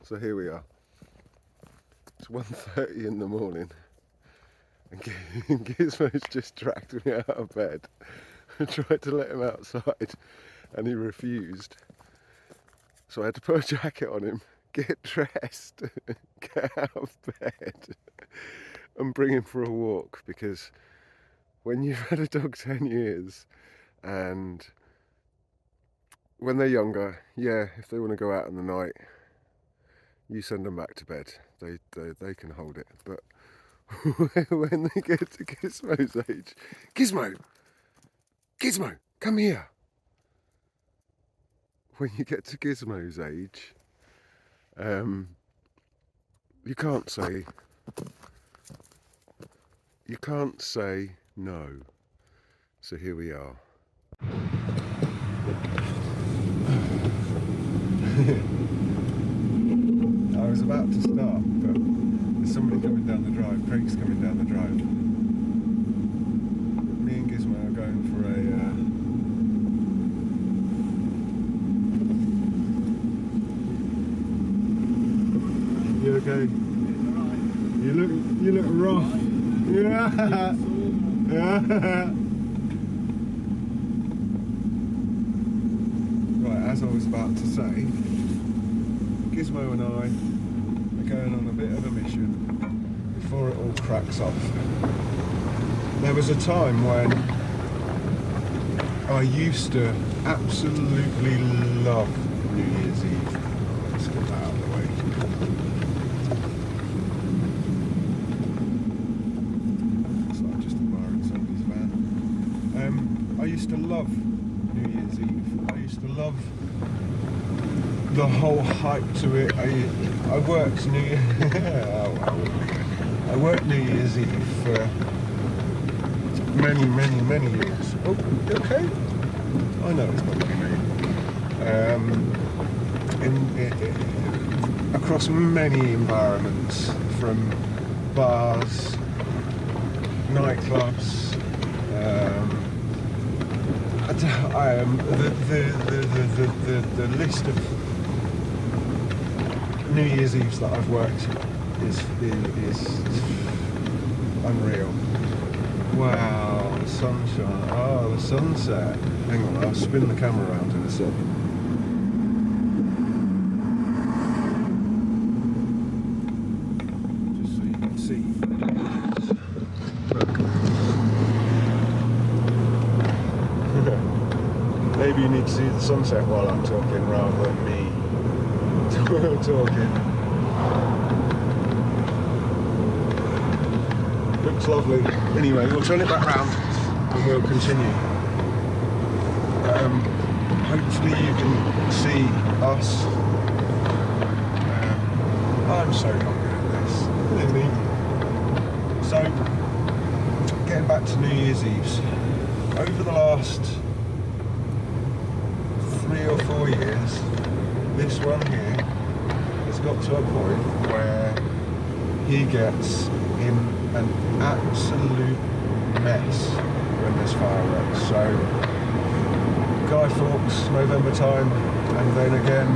So here we are. It's 1:30 in the morning and Gizmo's just dragged me out of bed. I tried to let him outside and he refused. So I had to put a jacket on him, get dressed, get out of bed and bring him for a walk, because when you've had a dog 10 years and when they're younger, yeah, if they want to go out in the night, you send them back to bed. They can hold it. But when they get to Gizmo's age, Gizmo, come here. When you get to Gizmo's age, you can't say no. So here we are. I was about to start, but there's somebody coming down the drive. Craig's coming down the drive. Me and Gizmo are going for a you okay? You look rough. Yeah. Yeah. Right, as I was about to say, Gizmo and I are going on a bit of a mission before it all cracks off. There was a time when I used to absolutely love New Year's Eve. Let's get that out of the way. It's like just admiring somebody's van. I used to love New Year's Eve. I used to love the whole hype to it. I worked I worked New Year's Eve for many years. Oh, okay. I know it's not me. Across many environments, from bars, nightclubs. The list of New Year's Eves that I've worked is unreal. Wow, the sunshine. Oh, the sunset. Hang on, I'll spin the camera around in a second. Just so you can see. Look. Maybe you need to see the sunset while I'm talking rather than me talking. Looks lovely. Anyway, we'll turn it back round and we'll continue. Hopefully you can see us. I'm so not good at this. Really. So, getting back to New Year's Eves. Over the last 3 or 4 years, this one here has got to a point where he gets in an absolute mess when there's fireworks. So Guy Fawkes, November time, and then again,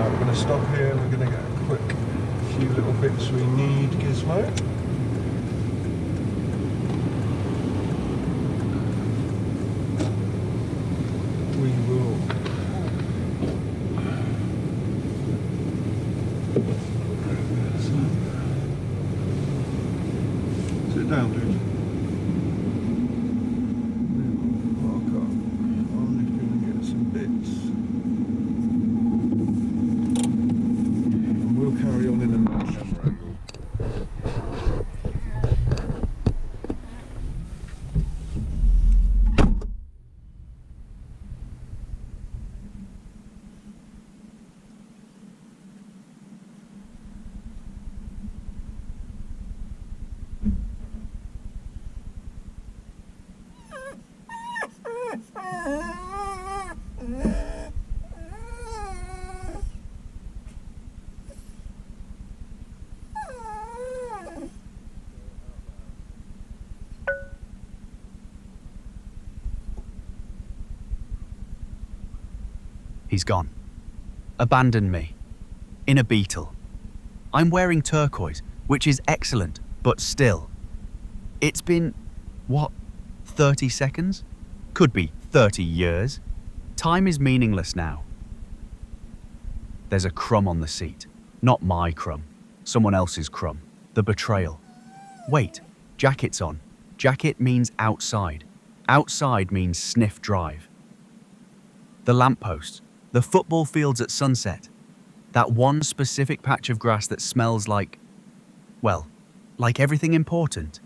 I'm going to stop here and we're going to get a quick few little bits we need, Gizmo. We will sit down, dude. I'll lift in and get some bits. And we'll carry on in another camera angle. He's gone. Abandoned me. in a Beetle. I'm wearing turquoise, which is excellent, but still. It's been, what, 30 seconds? Could be 30 years. Time is meaningless now. There's a crumb on the seat. Not my crumb. Someone else's crumb. The betrayal. Wait, jacket's on. Jacket means outside. Outside means sniff drive. The lamppost. The football fields at sunset. That one specific patch of grass that smells like, well, like everything important.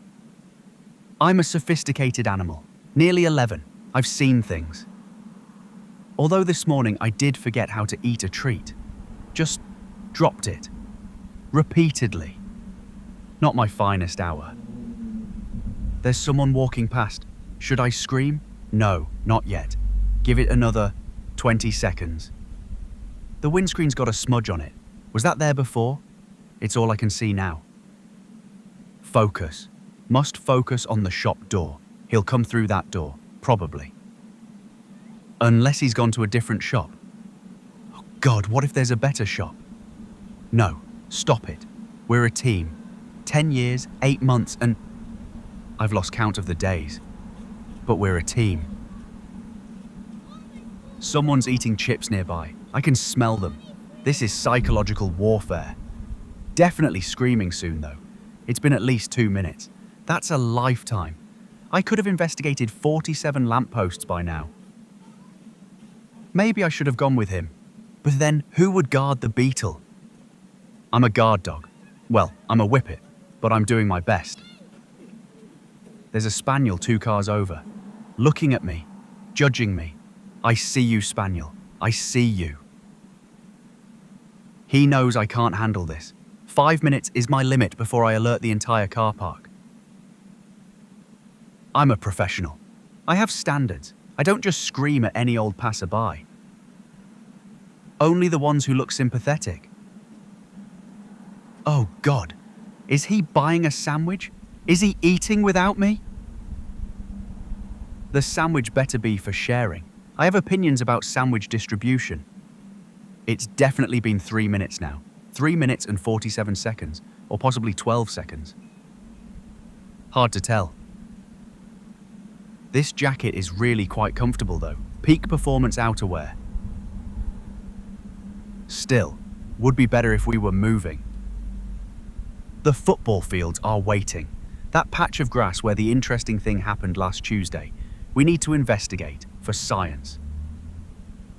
I'm a sophisticated animal. Nearly 11. I've seen things. Although this morning I did forget how to eat a treat. Just dropped it. Repeatedly. Not my finest hour. There's someone walking past. Should I scream? No, not yet. Give it another 20 seconds. The windscreen's got a smudge on it. Was that there before? It's all I can see now. Focus. Must focus on the shop door. He'll come through that door, probably. Unless he's gone to a different shop. Oh God, what if there's a better shop? No, stop it. We're a team. 10 years, 8 months, and I've lost count of the days. But we're a team. Someone's eating chips nearby. I can smell them. This is psychological warfare. Definitely screaming soon, though. It's been at least 2 minutes. That's a lifetime. I could have investigated 47 lampposts by now. Maybe I should have gone with him. But then, who would guard the Beetle? I'm a guard dog. Well, I'm a Whippet, but I'm doing my best. There's a spaniel 2 cars over, looking at me, judging me. I see you, spaniel. I see you. He knows I can't handle this. 5 minutes is my limit before I alert the entire car park. I'm a professional. I have standards. I don't just scream at any old passerby. Only the ones who look sympathetic. Oh God, is he buying a sandwich? Is he eating without me? The sandwich better be for sharing. I have opinions about sandwich distribution. It's definitely been 3 minutes now. 3 minutes and 47 seconds, or possibly 12 seconds. Hard to tell. This jacket is really quite comfortable though. Peak performance outerwear. Still, would be better if we were moving. The football fields are waiting. That patch of grass where the interesting thing happened last Tuesday. We need to investigate, for science.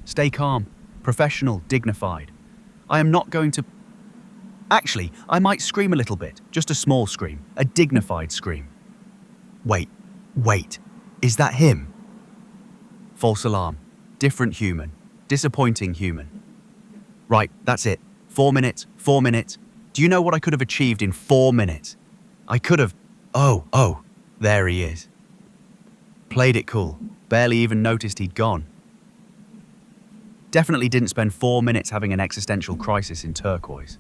Stay calm, professional, dignified. I am not going to... Actually, I might scream a little bit, just a small scream, a dignified scream. Wait. Is that him? False alarm. Different human. Disappointing human. Right, that's it. 4 minutes, 4 minutes. Do you know what I could have achieved in 4 minutes? I could have... Oh, there he is. Played it cool. Barely even noticed he'd gone. Definitely didn't spend 4 minutes having an existential crisis in turquoise.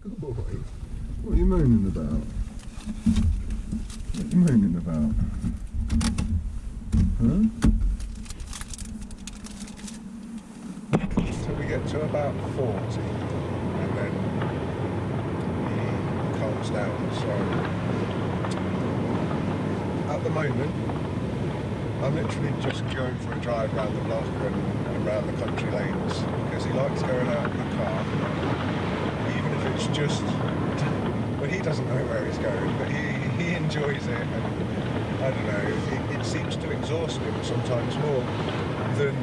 Good boy. What are you moaning about? What are you moaning about? Huh? So we get to about 40 and then he calms down. So at the moment I'm literally just going for a drive around the block and around the country lanes because he likes going out in the car, even if it's just, well, he doesn't know where he's going, but he enjoys it, and I don't know, it seems to exhaust him sometimes more than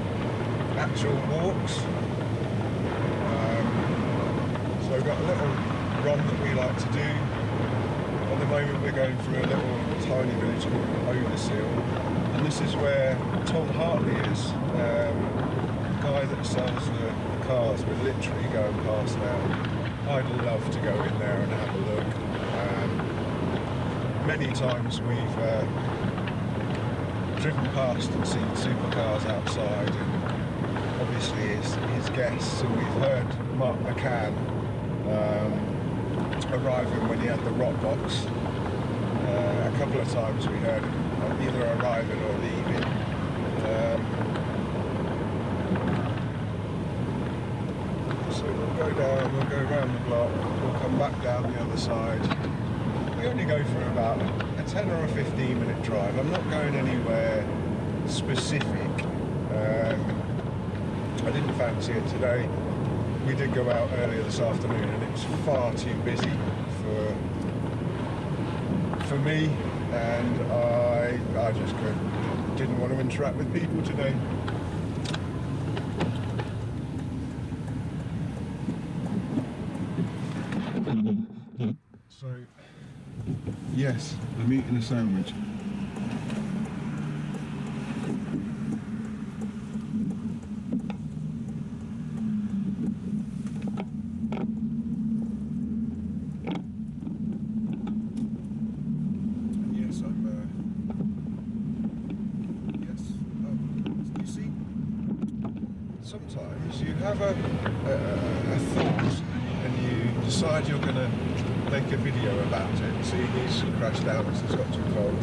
actual walks. So we've got a little run that we like to do. At the moment we're going through a little tiny village called Overseal, and this is where Tom Hartley is, the guy that sells the cars. We're literally going past now. I'd love to go in there and have a look. Many times we've driven past and seen supercars outside, and obviously his guests, and we've heard Mark McCann arriving when he had the rock box. A couple of times we heard him either arriving or leaving. So we'll go down, we'll go around the block, we'll come back down the other side. We only go for about a 10 or a 15 minute drive. I'm not going anywhere specific. I didn't fancy it today. We did go out earlier this afternoon and it was far too busy for me, and I just didn't want to interact with people today. So, yes, I'm eating a sandwich. Sometimes you have a thought and you decide you're going to make a video about it. See, he's crashed down because it's got too cold.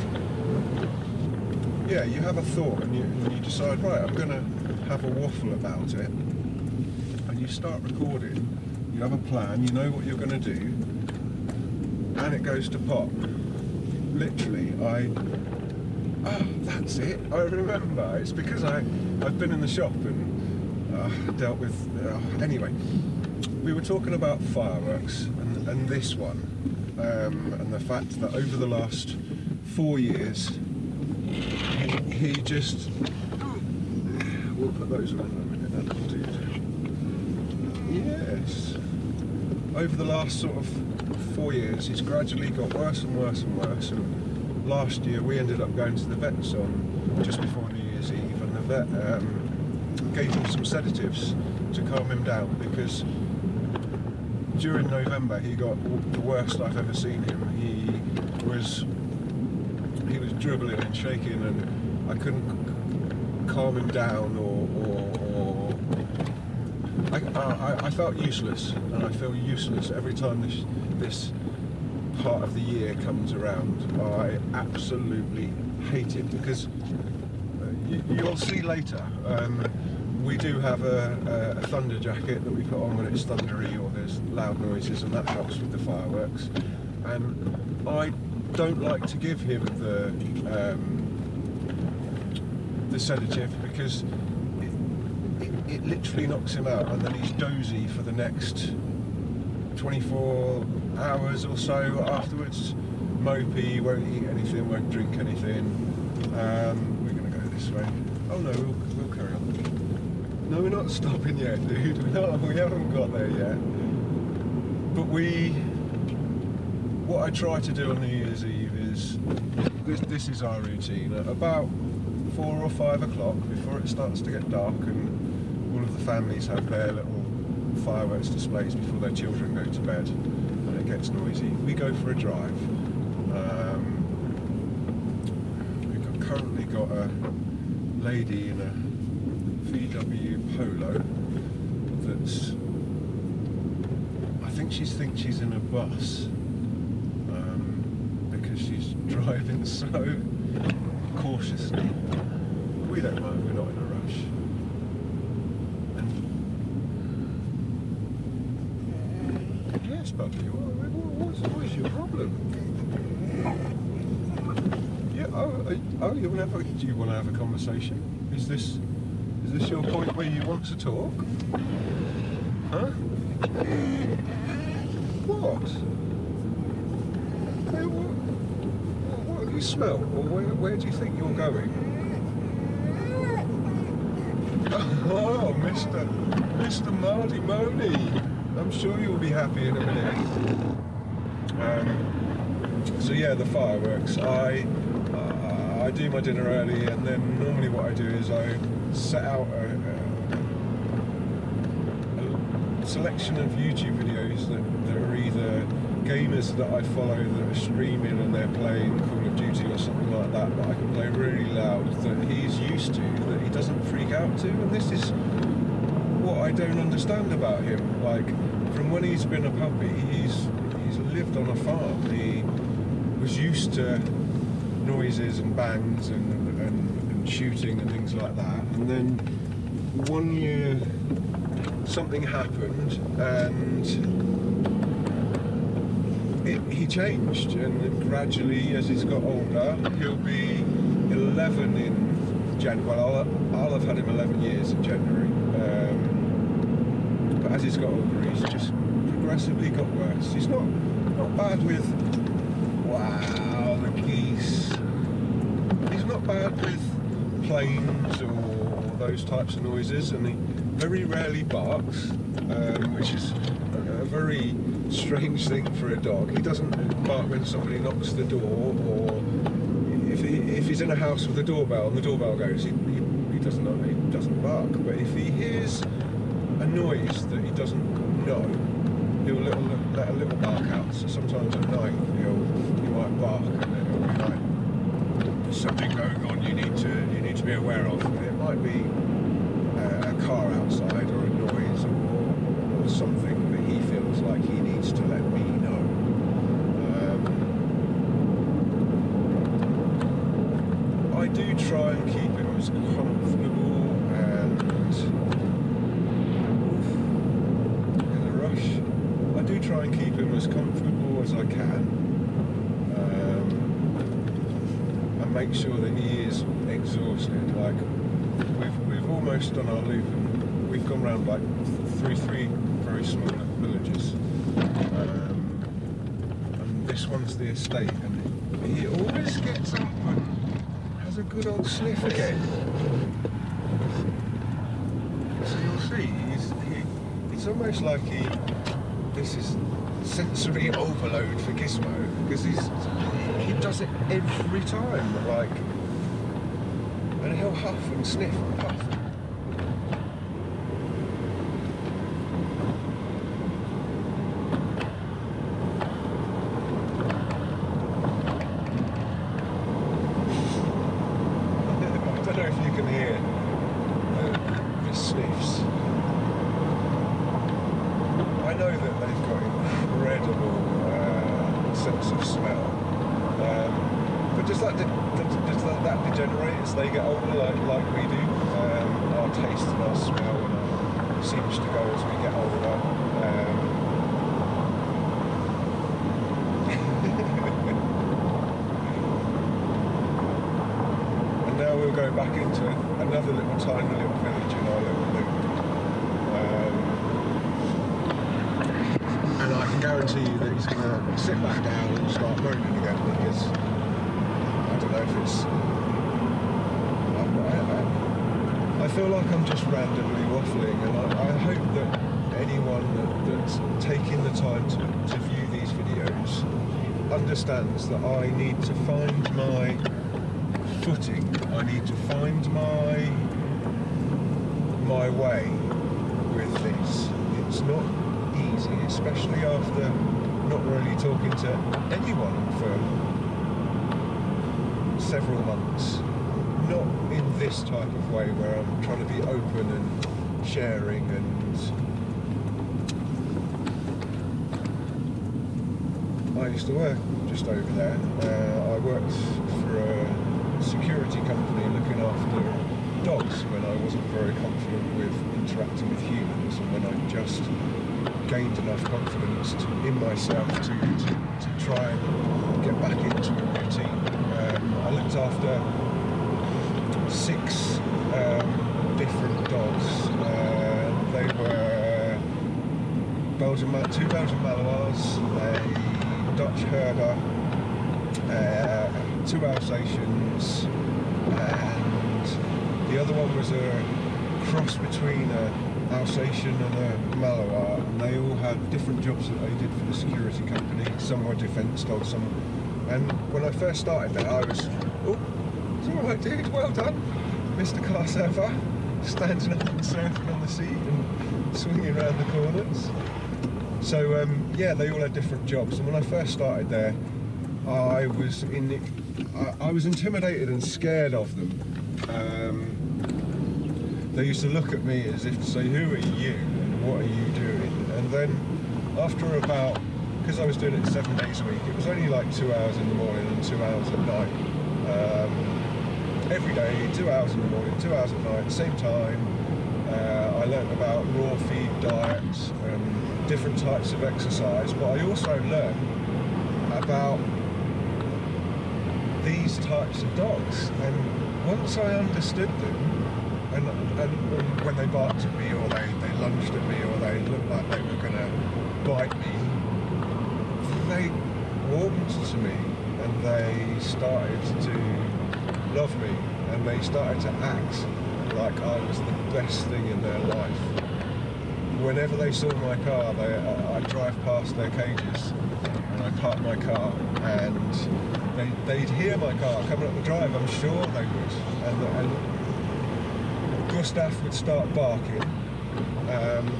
Yeah, you have a thought and you decide, right, I'm going to have a waffle about it. And you start recording, you have a plan, you know what you're going to do, and it goes to pot. Literally, that's it, I remember. It's because I've been in the shop and dealt with, anyway, we were talking about fireworks and this one, and the fact that over the last 4 years, he just, we'll put those around in a minute, that'll do. Yes, over the last sort of 4 years, he's gradually got worse and worse and worse, and last year we ended up going to the vet's on just before New Year's Eve, and the vet gave him some sedatives to calm him down, because during November he got the worst I've ever seen him. He was dribbling and shaking, and I couldn't calm him down, or I felt useless, and I feel useless every time this part of the year comes around. I absolutely hate it, because you'll see later, we do have a thunder jacket that we put on when it's thundery or there's loud noises, and that helps with the fireworks. And I don't like to give him the sedative, because it literally knocks him out, and then he's dozy for the next 24 hours or so afterwards. Mopey, won't eat anything, won't drink anything. We're going to go this way. Oh no, we'll carry on. No, we're not stopping yet, dude. No, we haven't got there yet. But what I try to do on New Year's Eve is, this is our routine. At about 4 or 5 o'clock, before it starts to get dark and all of the families have their little fireworks displays before their children go to bed and it gets noisy, we go for a drive. We've currently got a lady in a VW Polo that's, I think she thinks she's in a bus, because she's driving so cautiously. We don't mind, we're not in a rush. And yes, Bucky, what is your problem? Yeah, do you want to have a conversation? Is this your point where you want to talk? Huh? What? Hey, what have you smelt? Or where do you think you're going? Oh, Mr. Marty Money. I'm sure you'll be happy in a minute. So yeah, the fireworks. I do my dinner early, and then normally what I do is I set out a selection of YouTube videos that are either gamers that I follow that are streaming and they're playing Call of Duty or something like that I can play really loud, that he's used to, that he doesn't freak out to. And this is what I don't understand about him. Like, from when he's been a puppy, he's lived on a farm. He was used to noises and bangs and shooting and things like that. And then one year something happened and he changed, and gradually as he's got older, he'll be 11 in January. Well, I'll have had him 11 years in January. But as he's got older, he's just progressively got worse. He's not bad with, wow, the geese. He's not bad with planes or those types of noises, and he very rarely barks, which is a very strange thing for a dog. He doesn't bark when somebody knocks the door, or if he's in a house with a doorbell and the doorbell goes, he doesn't bark. But if he hears a noise that he doesn't know, he'll let a little bark out. So sometimes at night he might bark, and then he'll be like, "There's something going on. You need to be aware of." It might be a car outside, or a noise, or something that he feels like he needs to let me know. I do try and keep him as comfortable and in a rush. I do try and keep him as comfortable as I can, and make sure that he is exhausted. Like we've almost done our loop, and we've gone around like three very small villages, and this one's the estate, and he always gets up and has a good old sniff again. So you'll see, it's almost like this is sensory overload for Gizmo, because he does it every time, like, and he'll huff and sniff and puff. I don't know if you can hear the sniffs. I know that they've got incredible sense of smell, but does that degenerate as they get older, like we do? Our taste and our smell seems to go as we get older. And now we'll go back into another tiny little village in our little loop. And I can guarantee you that he's going to sit back down and start moaning again, because I don't know if it's... I feel like I'm just randomly waffling, and I hope that anyone that's taking the time to view these videos understands that I need to find my footing. I need to find my way with this. It's not easy, especially after not really talking to anyone for several months. Not in this type of way where I'm trying to be open and sharing, and I used to work just over there. I worked for a security company looking after dogs when I wasn't very confident with interacting with humans, and when I just gained enough confidence in myself to try and get back into a routine. I looked after 6 different dogs. They were two Belgian Malinois, a Dutch herder, 2 Alsatians, and the other one was a cross between an Alsatian and a Malinois, and they all had different jobs that they did for the security company. Some were defence dogs, and when I first started there, I was, oh, it's alright dude, well done, Mr. Car Surfer, standing up and surfing on the seat and swinging around the corners. So yeah, they all had different jobs, and when I first started there, I was intimidated and scared of them. They used to look at me as if to say, who are you and what are you doing? And then after about, because I was doing it 7 days a week, it was only like 2 hours in the morning and 2 hours at night. Every day, 2 hours in the morning, 2 hours at night, same time. I learnt about raw feed diets and different types of exercise, but I also learned about these types of dogs. And once I understood them, and when they barked at me, or they lunged at me, or they looked like they were going to bite me, they warmed to me, and they started to love me, and they started to act like I was the best thing in their life. Whenever they saw my car, I'd drive past their cages, and I'd park my car, and they'd hear my car coming up the drive. I'm sure they would, and Gustav would start barking, and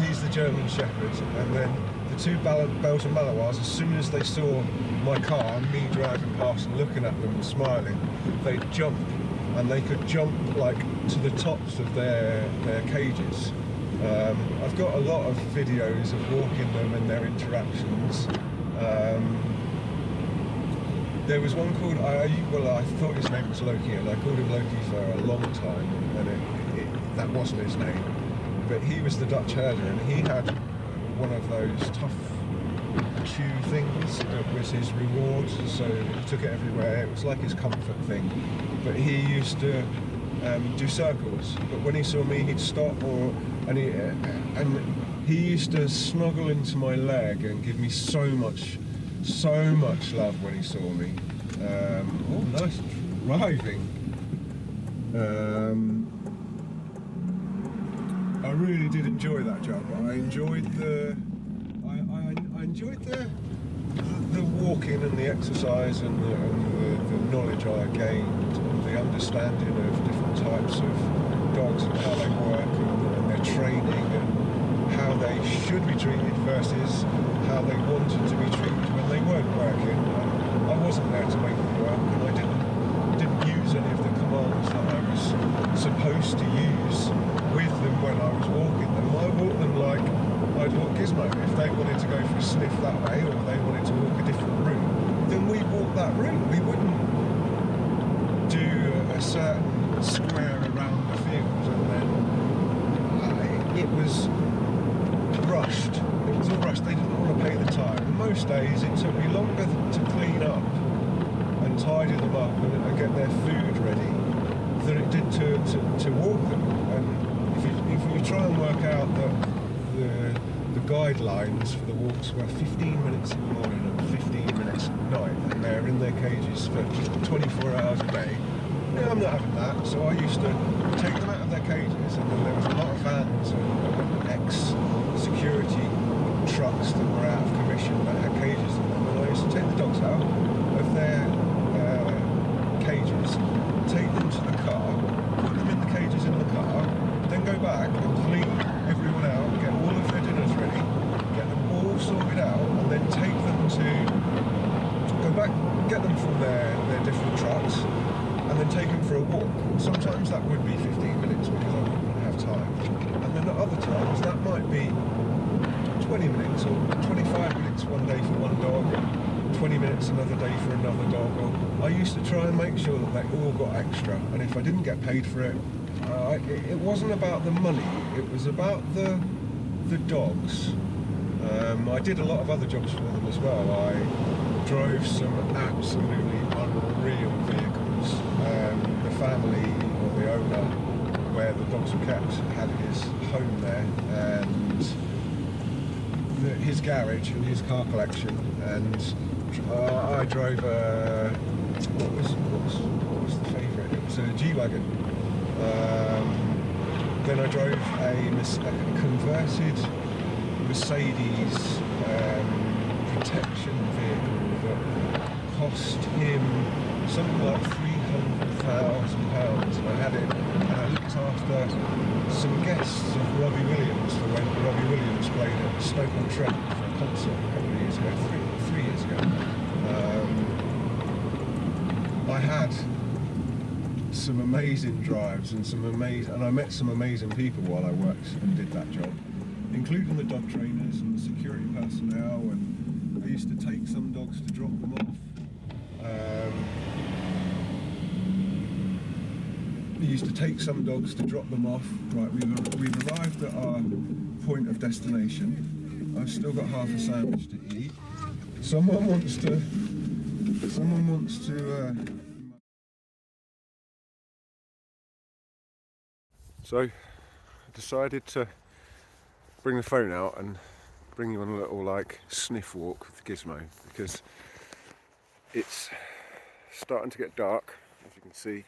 he's the German Shepherd, and then the two Belgian Malinois, as soon as they saw my car and me driving past and looking at them and smiling, they'd jump, and they could jump like to the tops of their cages. I've got a lot of videos of walking them and their interactions. There was one called, I thought his name was Loki, and I called him Loki for a long time, and that wasn't his name. But he was the Dutch herder, and he had one of those tough chew things that was his reward, so he took it everywhere. It was like his comfort thing. But he used to do circles, but when he saw me, he'd stop, and he used to snuggle into my leg and give me so much love when he saw me. Oh, nice driving. I really did enjoy that job. I enjoyed the walking and the exercise and the knowledge I gained, and the understanding of different types of dogs and how they work, and their training, and how they should be treated versus how they wanted to be treated when they weren't working. I wasn't there to make them work, and I didn't use any of the commands that I was supposed to use with them when I was walking them. I walked them like I'd walk Gizmo. If they wanted to go for a sniff that way, or they wanted to walk a different route, then we'd walk that route. We wouldn't do a certain square around the field, and then it was rushed. It was all rushed. They didn't want to pay the time. And most days it took me longer to clean up and tidy them up and get their food ready than it did to walk them. And if you try and work out the guidelines for the walks were 15 minutes in the morning and 15 minutes at night, and they're in their cages for 24 hours a day. Yeah, I'm not having that, so I used to take them out of their cages, and then there was a lot of vans and ex-security trucks that were out of commission that had cages in them, and I used to take the dogs out of their cages, take them to the car, put them in the cages in the car, then go back and clean everyone out, get all of their dinners ready, get them all sorted out, and then take them to go back, get them from their different trucks, and then take them for a walk. Sometimes that would be 15 minutes because I wouldn't have time, and then at other times that might be 20 minutes or 25 minutes one day for one dog, 20 minutes another day for another dog. Or I used to try and make sure that they all got extra, and if I didn't get paid for it, it wasn't about the money, it was about the dogs. I did a lot of other jobs for them as well. I drove some absolutely unreal vehicles. The family, or the owner, where the dogs were kept, had his home there, and his garage and his car collection, and I drove what was the favourite? It was a G-Wagon. Then I drove a converted Mercedes protection vehicle that cost him something like £300,000, and I had it, and I looked after some guests of Robbie Williams for when Robbie Williams played at Stoke-on-Trent for a concert a couple of years ago, three years ago. I had some amazing drives and I met some amazing people while I worked and did that job. including the dog trainers and the security personnel, and I used to take some dogs to drop them off. Right, we've arrived at our point of destination. I've still got half a sandwich to eat. Someone wants to. So I decided to bring the phone out and bring you on a little like sniff walk with Gizmo, because it's starting to get dark, as you can see.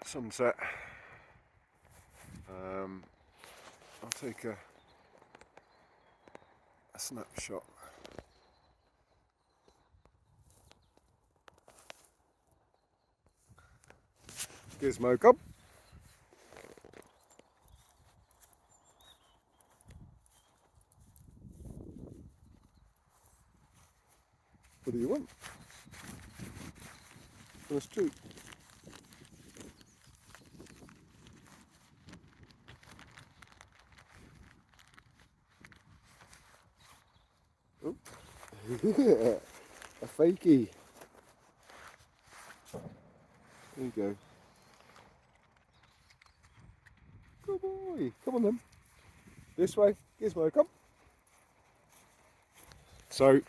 Sunset. I'll take a snapshot. Gizmo, come. What do you want? On the street. Oh, yeah, a fakie. There you go. Good boy. Come on then. This way. Gizmo, come. So,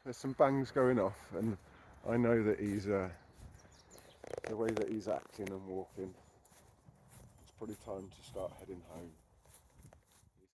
there's some bangs going off, and I know that he's, the way that he's acting and walking, it's probably time to start heading home.